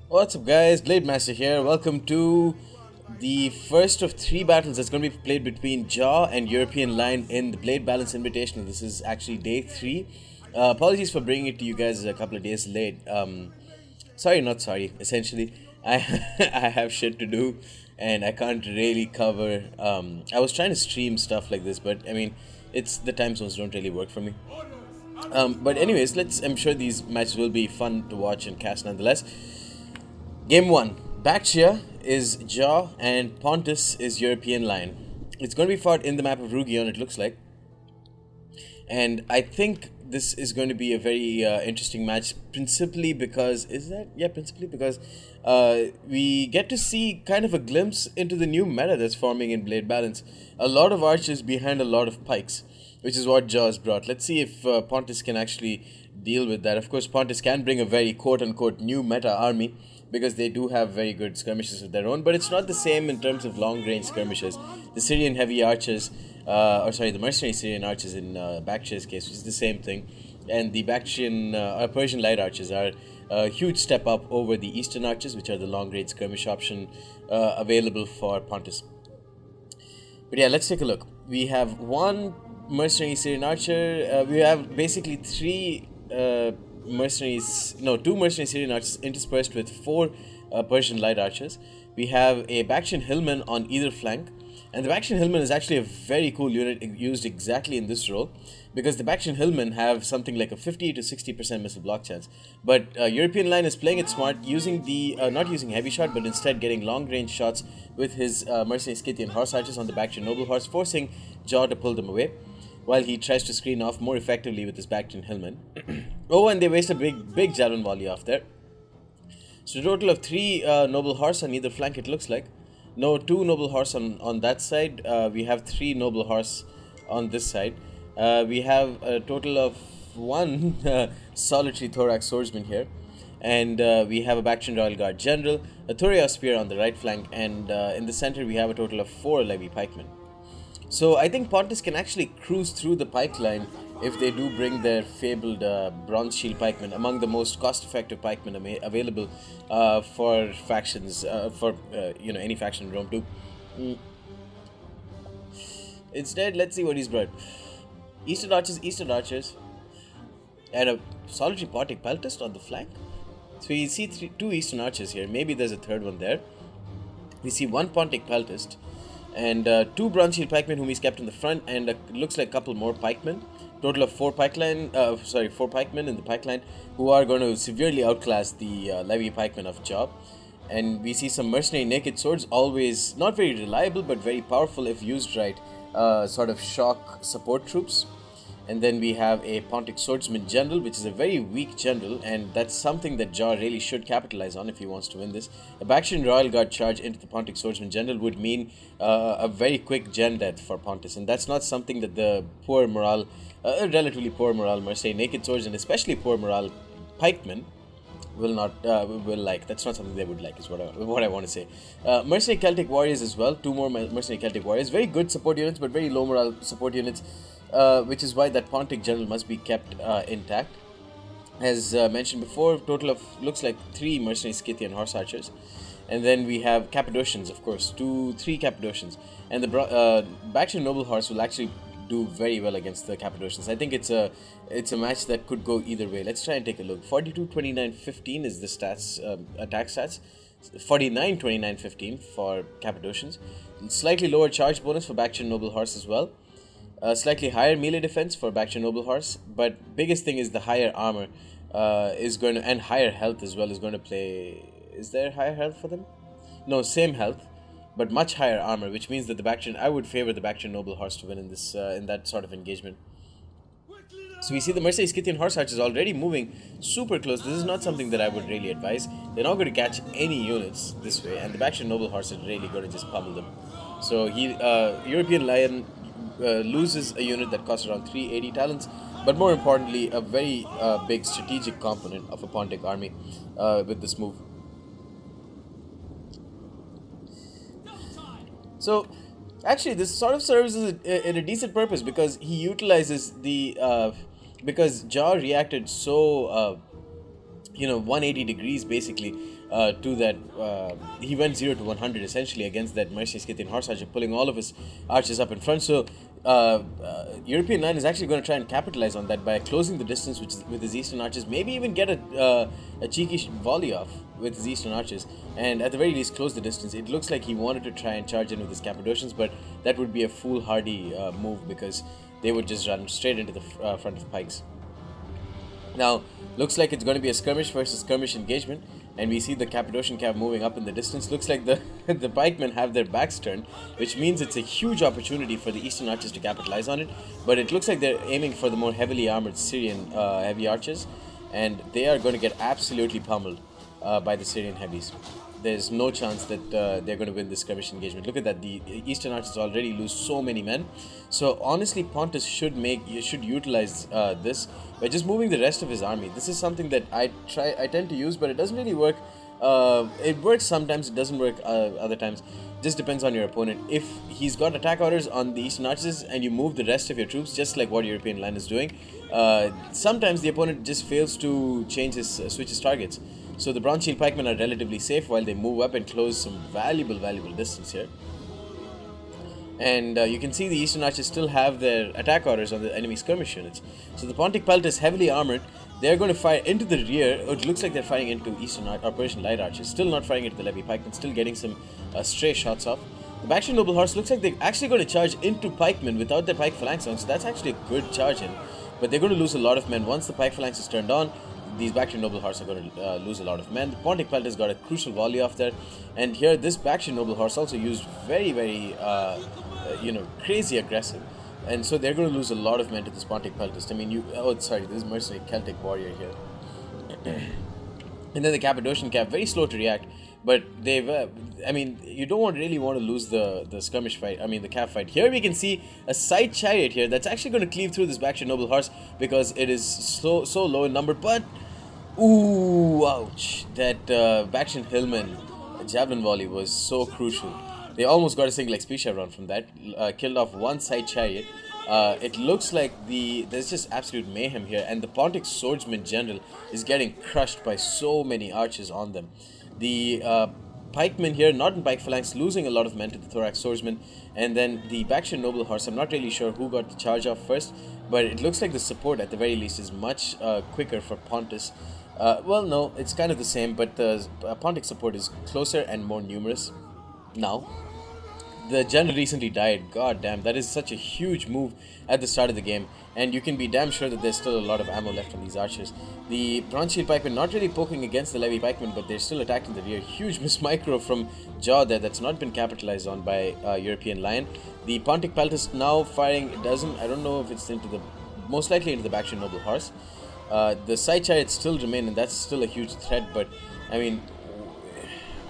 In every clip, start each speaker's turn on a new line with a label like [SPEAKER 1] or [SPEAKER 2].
[SPEAKER 1] What's up, guys? Blade Master here. Welcome to the first of three battles that's going to be played between Jaw and EuropeanLion in the Blade Balance Invitational. This is actually day three. Apologies for bringing it to you guys a couple of days late. Sorry, not sorry. Essentially, I I have shit to do, and I can't really cover. I was trying to stream stuff like this, but I mean, it's the time zones don't really work for me. But anyways, let's. I'm sure these matches will be fun to watch and cast nonetheless. Game 1. Baktria is Jaw and Pontus is EuropeanLion. It's going to be fought in the map of Rugion, it looks like. And I think this is going to be a very interesting match, principally because... Is that? Yeah, principally because we get to see kind of a glimpse into the new meta that's forming in Blade Balance. A lot of archers behind a lot of pikes, which is what Jaws brought. Let's see if Pontus can actually deal with that. Of course, Pontus can bring a very quote-unquote new meta army, because they do have very good skirmishes of their own, but it's not the same in terms of long-range skirmishes. The Syrian heavy archers, the mercenary Syrian archers in Bactria's case, which is the same thing, and the Bactrian Persian light archers are a huge step up over the Eastern archers, which are the long-range skirmish option available for Pontus. But yeah, let's take a look. We have one mercenary Syrian archer. We have basically two mercenary Syrian archers interspersed with four Persian light archers. We have a Bactrian hillman on either flank, and the Bactrian hillman is actually a very cool unit used exactly in this role, because the Bactrian hillmen have something like a 50 to 60% missile block chance. But EuropeanLion is playing it smart, using the not using heavy shot, but instead getting long range shots with his mercenary Scythian horse archers on the Bactrian noble horse, forcing Jaw to pull them away, while he tries to screen off more effectively with his Bactrian hillman. Oh, and they waste a big javelin volley off there. So a total of three noble horse on either flank, it looks like. No, two noble horse on that side. We have three noble horse on this side. We have a total of one solitary thorax swordsman here. And we have a Bactrian Royal Guard general, a Thoria spear on the right flank, and in the center we have a total of four levy pikemen. So I think Pontus can actually cruise through the pike line if they do bring their fabled bronze shield pikemen, among the most cost-effective pikemen available for factions, any faction in Rome too. Instead, let's see what he's brought. Eastern archers, and a solitary Pontic peltist on the flank. So we see two Eastern archers here. Maybe there's a third one there. We see one Pontic peltist, and two bronze shield pikemen whom he's kept in the front, and looks like a couple more pikemen. Total of four pikemen in the pikeline, who are going to severely outclass the levy pikemen of Job. And we see some mercenary naked swords, always not very reliable but very powerful if used right, sort of shock support troops. And then we have a Pontic Swordsman General, which is a very weak general, and that's something that Jaw really should capitalize on if he wants to win this. A Bactrian Royal Guard charge into the Pontic Swordsman General would mean a very quick gen death for Pontus, and that's not something that the relatively poor morale mercenary naked swords, and especially poor morale pikemen will like. That's not something they would like, is what I want to say. Mercenary Celtic Warriors as well, two more Mercenary Celtic Warriors, very good support units but very low morale support units, which is why that Pontic General must be kept intact. As mentioned before, total of looks like three mercenary Scythian horse archers, and then we have Cappadocians, of course, three Cappadocians, and the Bactrian noble horse will actually do very well against the Cappadocians. I think it's a match that could go either way. Let's try and take a look. 42, 29, 15 is the stats, attack stats. 49, 29, 15 for Cappadocians. Slightly lower charge bonus for Bactrian noble horse as well. Slightly higher melee defense for Bactrian noble horse, but biggest thing is the higher armor and higher health as well is going to play. Is there higher health for them? No, same health, but much higher armor, which means that I would favor the Bactrian noble horse to win in this in that sort of engagement. So we see the mercenary Scythian horse archers already moving super close. This is not something that I would really advise. They're not going to catch any units this way, and the Bactrian noble horse is really going to just pummel them. So EuropeanLion loses a unit that costs around 380 talents, but more importantly, a very big strategic component of a Pontic army with this move. So, actually, this sort of serves in a decent purpose, because he utilizes because Jaw reacted so 180 degrees basically to that. He went 0 to 100 essentially against that mercenary Scythian horse archer, pulling all of his archers up in front. So European Lion is actually going to try and capitalize on that by closing the distance with his eastern archers. Maybe even get a cheeky volley off with his eastern archers, and at the very least close the distance. It looks like he wanted to try and charge in with his Cappadocians, but that would be a foolhardy move because they would just run straight into the front of the pikes. Now, looks like it's going to be a skirmish versus skirmish engagement, and we see the Cappadocian cav moving up in the distance. Looks like the the pikemen have their backs turned, which means it's a huge opportunity for the eastern archers to capitalize on it. But it looks like they're aiming for the more heavily armored Syrian heavy archers, and they are going to get absolutely pummeled by the Syrian heavies. There's no chance that they're going to win this skirmish engagement. Look at that, the eastern archers already lose so many men. So honestly, Pontus should utilize this by just moving the rest of his army. This is something that I tend to use, but it doesn't really work. It works sometimes, it doesn't work other times. Just depends on your opponent. If he's got attack orders on the eastern archers and you move the rest of your troops, just like what European Lion is doing, sometimes the opponent just fails to change switch his targets. So the Bronze Shield pikemen are relatively safe while they move up and close some valuable distance here. And you can see the eastern archers still have their attack orders on the enemy skirmish units. So the Pontic Pelt is heavily armored. They're going to fire into the rear. It looks like they're firing into eastern or Persian light archers. Still not firing into the Levy pikemen. Still getting some stray shots off. The Bactrian Noble Horse looks like they're actually going to charge into pikemen without their pike phalanx on. So that's actually a good charge in. But they're going to lose a lot of men. Once the pike phalanx is turned on, these Bactrian Noble Horse are going to lose a lot of men. The Pontic Pelt has got a crucial volley off there. And here, this Bactrian Noble Horse also used very, crazy aggressive. And so they're going to lose a lot of men to this Pontic Peltist. I mean, this is mercenary Celtic warrior here. And then the Cappadocian Cav, very slow to react. But they've, you don't really want to lose the skirmish fight, the cav fight. Here we can see a side chariot here that's actually going to cleave through this Bactrian Noble Horse because it is so low in number. But, ooh, ouch. That Bactrian Hillman javelin volley was so crucial. They almost got a single XP chevron from that, killed off one side chariot. It looks like there's just absolute mayhem here, and the Pontic Swordsman General is getting crushed by so many archers on them. The pikemen here, not in pike phalanx, losing a lot of men to the Thorax Swordsman, and then the Bactrian Noble Horse. I'm not really sure who got the charge off first, but it looks like the support at the very least is much quicker for Pontus. Well, no, it's kind of the same, but the Pontic support is closer and more numerous now. The general recently died. God damn, that is such a huge move at the start of the game, and you can be damn sure that there's still a lot of ammo left on these archers. The Bronze Shield pikemen not really poking against the Levy pikemen, but they're still attacking the rear. Huge miss micro from Jaw there that's not been capitalized on by European Lion. The Pontic Pelt is now firing. I don't know if it's most likely into the Bactrian Noble Horse. The side chariots still remain, and that's still a huge threat, but I mean,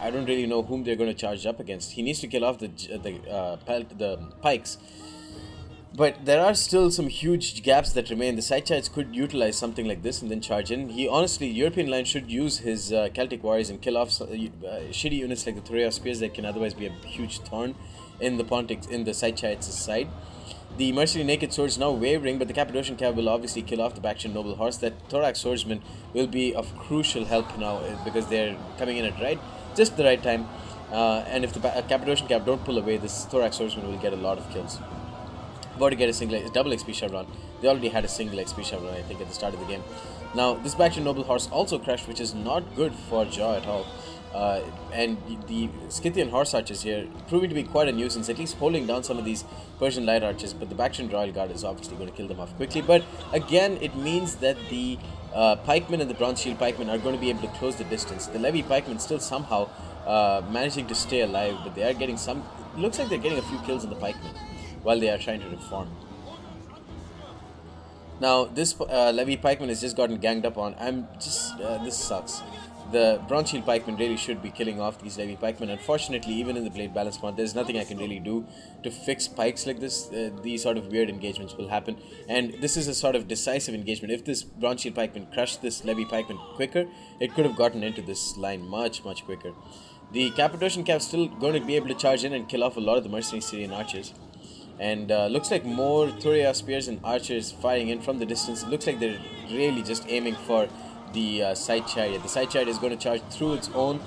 [SPEAKER 1] I don't really know whom they're going to charge up against. He needs to kill off the pikes. But there are still some huge gaps that remain. The side chariots could utilize something like this and then charge in. European Lion should use his Celtic warriors and kill off shitty units like the Thorea Spears that can otherwise be a huge thorn in the side chariots' side. The mercenary naked swords now wavering, but the Cappadocian Cav will obviously kill off the Bactrian Noble Horse. That Thorax Swordsman will be of crucial help now because they're coming in at just the right time. And if the Cappadocian Cav don't pull away, this Thorax Swordsman will get a lot of kills. About to get a double XP chevron. They already had a single XP chevron, I think, at the start of the game. Now, this Bactrian Noble Horse also crashed, which is not good for Jaw at all. And the Scythian horse archers here proving to be quite a nuisance, at least holding down some of these Persian light archers, but the Bactrian Royal Guard is obviously going to kill them off quickly. But again, it means that the pikemen and the Bronze Shield pikemen are going to be able to close the distance. The Levy pikemen still somehow managing to stay alive, but they are getting looks like they're getting a few kills on the pikemen while they are trying to reform. Now, this Levy pikeman has just gotten ganged up on. This sucks. The Bronze Shield pikemen really should be killing off these Levy pikemen. Unfortunately, even in the Blade Balance mod, there's nothing I can really do to fix pikes like this. These sort of weird engagements will happen, and this is a sort of decisive engagement. If this Bronze Shield pikeman crushed this Levy pikeman quicker, it could have gotten into this line much quicker. The Cappadocian Cav still going to be able to charge in and kill off a lot of the mercenary Syrian archers. And looks like more Thorea Spears and archers firing in from the distance. It looks like they're really just aiming for the side chariot. The side chariot is going to charge through its own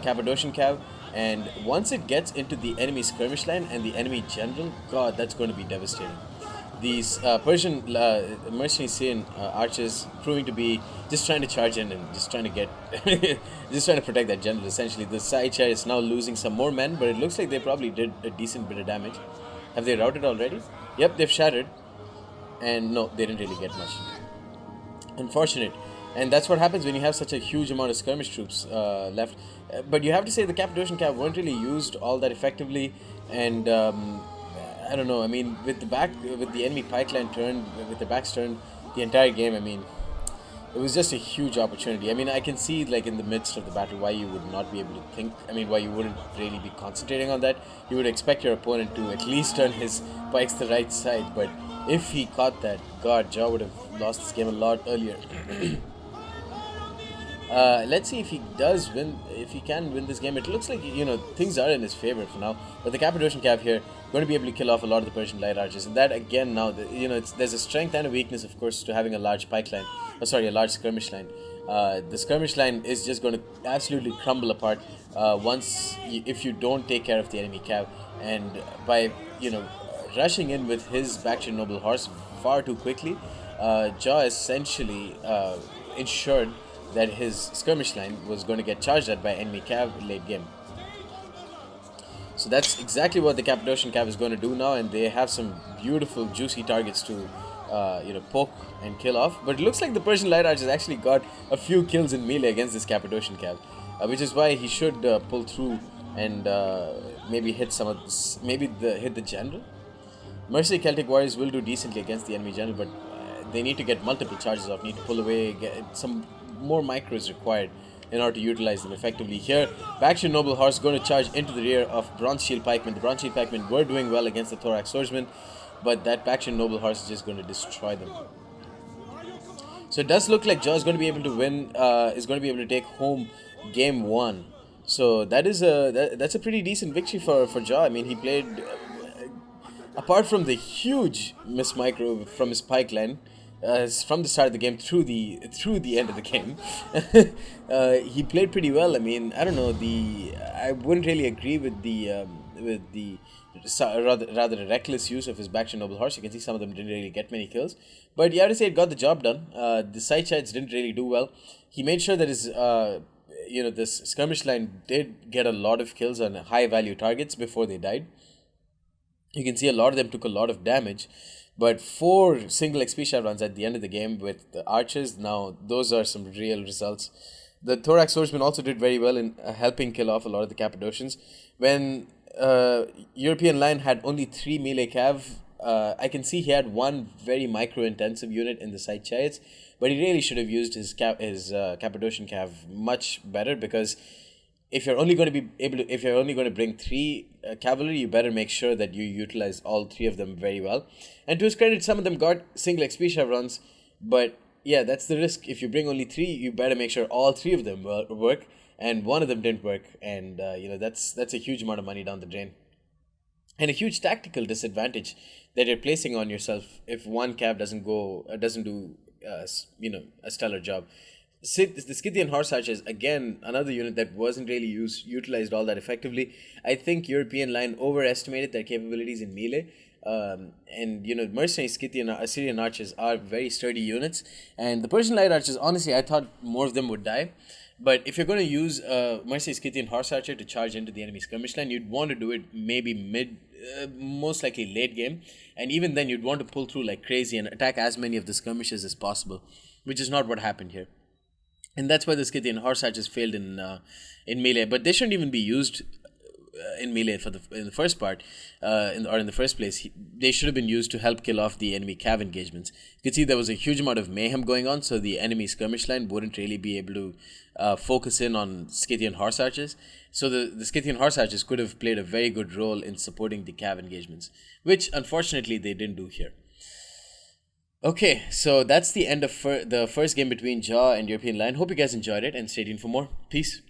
[SPEAKER 1] Cappadocian cav, and once it gets into the enemy skirmish line and the enemy general, God, that's going to be devastating. These Persian mercenary Syrian archers proving to be just trying to charge in and just trying to get, just trying to protect that general. Essentially, the side chariot is now losing some more men, but it looks like they probably did a decent bit of damage. Have they routed already? Yep, they've shattered. And no, they didn't really get much. Unfortunate. And that's what happens when you have such a huge amount of skirmish troops left. But you have to say the Cappadocian cav weren't really used all that effectively. And I don't know. I mean, with the enemy pipeline turned, with the backs turned, the entire game. I mean, it was just a huge opportunity. I mean, I can see like in the midst of the battle why you would not be able to think. I mean, why you wouldn't really be concentrating on that. You would expect your opponent to at least turn his pikes to the right side. But if he caught that, God, Jaw would have lost this game a lot earlier. Let's see if he does win, if he can win this game. It looks like, things are in his favor for now. But the Cappadocian cav here going to be able to kill off a lot of the Persian light archers. And that again now, there's a strength and a weakness, of course, to having a large pike line. A large skirmish line. The skirmish line is just going to absolutely crumble apart if you don't take care of the enemy cav. And by, rushing in with his Baktria noble horse far too quickly, Jaw essentially ensured that his skirmish line was going to get charged at by enemy cav late game. So that's exactly what the Cappadocian cav is going to do now, and they have some beautiful juicy targets to poke and kill off. But it looks like the Persian light archers actually got a few kills in melee against this Cappadocian cav, which is why he should pull through and maybe hit hit the general. Mercenary Celtic warriors will do decently against the enemy general, but they need to get multiple charges off, need to pull away, get some more micros required in order to utilize them effectively. Here, Baktria noble horse going to charge into the rear of bronze shield pikemen. The bronze shield pikemen were doing well against the thorax swordsman, but that Baktria noble horse is just going to destroy them. So it does look like Jaw is going to be able to win, is going to be able to take home game 1. So that's a pretty decent victory for Jaw. I mean, he played, apart from the huge miss micro from his pike line, from the start of the game through the end of the game, he played pretty well. I mean, I don't know, I wouldn't really agree with the rather reckless use of his Baktria noble horse. You can see some of them didn't really get many kills, but you have to say it got the job done. The side chariots didn't really do well. He made sure that his this skirmish line did get a lot of kills on high value targets before they died. You can see a lot of them took a lot of damage. But 4 single XP shot runs at the end of the game with the archers, now those are some real results. The thorax swordsman also did very well in helping kill off a lot of the Cappadocians. When EuropeanLion had only 3 melee cav, I can see he had 1 very micro-intensive unit in the side chariots, but he really should have used his Cappadocian cav much better, because if you're only going to bring 3 cavalry, you better make sure that you utilize all 3 of them very well. And to his credit, some of them got single XP chevrons, but yeah, that's the risk. If you bring only 3, you better make sure all 3 of them work, and one of them didn't work, and that's a huge amount of money down the drain, and a huge tactical disadvantage that you're placing on yourself if one cav doesn't do a stellar job. The Scythian horse archers, again, another unit that wasn't really utilized all that effectively. I think EuropeanLion overestimated their capabilities in melee. Mercenary Assyrian archers are very sturdy units. And the Persian light archers, honestly, I thought more of them would die. But if you're going to use a mercenary Scythian horse archer to charge into the enemy skirmish line, you'd want to do it maybe most likely late game. And even then, you'd want to pull through like crazy and attack as many of the skirmishes as possible, which is not what happened here. And that's why the Scythian horse archers failed in melee. But they shouldn't even be used in melee in the first part, in the first place. They should have been used to help kill off the enemy cav engagements. You can see there was a huge amount of mayhem going on, so the enemy skirmish line wouldn't really be able to focus in on Scythian horse archers. So the Scythian horse archers could have played a very good role in supporting the cav engagements, which unfortunately they didn't do here. Okay, so that's the end of the first game between Jaw and EuropeanLion. Hope you guys enjoyed it, and stay tuned for more. Peace.